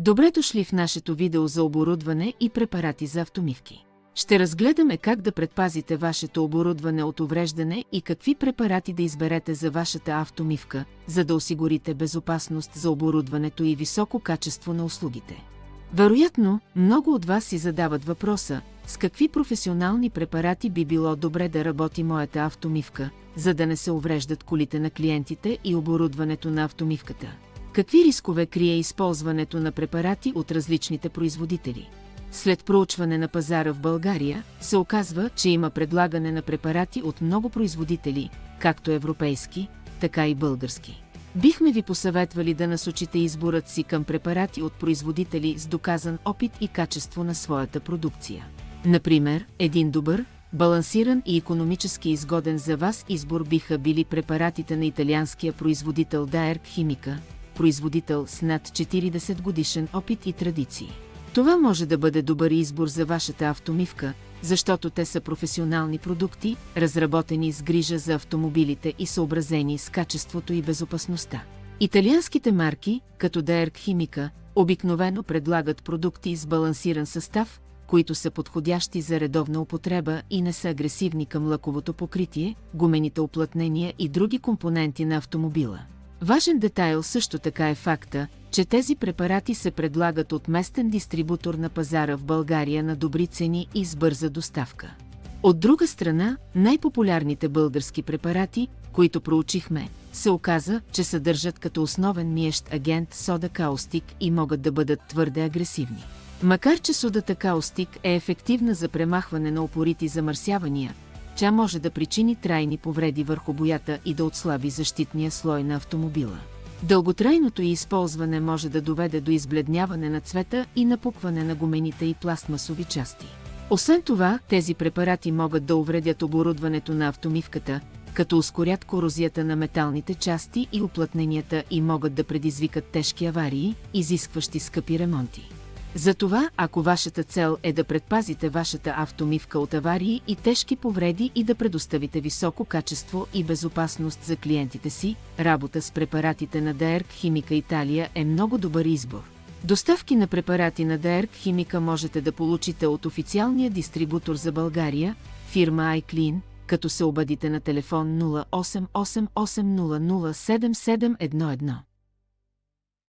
Добре дошли в нашето видео за оборудване и препарати за автомивки. Ще разгледаме как да предпазите вашето оборудване от увреждане и какви препарати да изберете за вашата автомивка, за да осигурите безопасност за оборудването и високо качество на услугите. Вероятно, много от вас си задават въпроса, с какви професионални препарати би било добре да работи моята автомивка, за да не се увреждат колите на клиентите и оборудването на автомивката. Какви рискове крие използването на препарати от различните производители? След проучване на пазара в България, се оказва, че има предлагане на препарати от много производители, както европейски, така и български. Бихме ви посъветвали да насочите изборът си към препарати от производители с доказан опит и качество на своята продукция. Например, един добър, балансиран и икономически изгоден за вас избор биха били препаратите на италианския производител Daerg Chimica, производител с над 40 годишен опит и традиции. Това може да бъде добър избор за вашата автомивка, защото те са професионални продукти, разработени с грижа за автомобилите и съобразени с качеството и безопасността. Италианските марки, като Daerg Chimica, обикновено предлагат продукти с балансиран състав, които са подходящи за редовна употреба и не са агресивни към лаковото покритие, гумените уплътнения и други компоненти на автомобила. Важен детайл също така е факта, че тези препарати се предлагат от местен дистрибутор на пазара в България на добри цени и с бърза доставка. От друга страна, най-популярните български препарати, които проучихме, се оказа, че съдържат като основен миещ агент сода каустик и могат да бъдат твърде агресивни. Макар че содата каустик е ефективна за премахване на упорити замърсявания, тя може да причини трайни повреди върху боята и да отслаби защитния слой на автомобила. Дълготрайното й използване може да доведе до избледняване на цвета и напукване на гумените и пластмасови части. Освен това, тези препарати могат да увредят оборудването на автомивката, като ускорят корозията на металните части и уплътненията и могат да предизвикат тежки аварии, изискващи скъпи ремонти. Затова, ако вашата цел е да предпазите вашата автомивка от аварии и тежки повреди и да предоставите високо качество и безопасност за клиентите си, работа с препаратите на Daerg Chimica Италия е много добър избор. Доставки на препарати на Daerg Chimica можете да получите от официалния дистрибутор за България, фирма iClean, като се обадите на телефон 0888007711.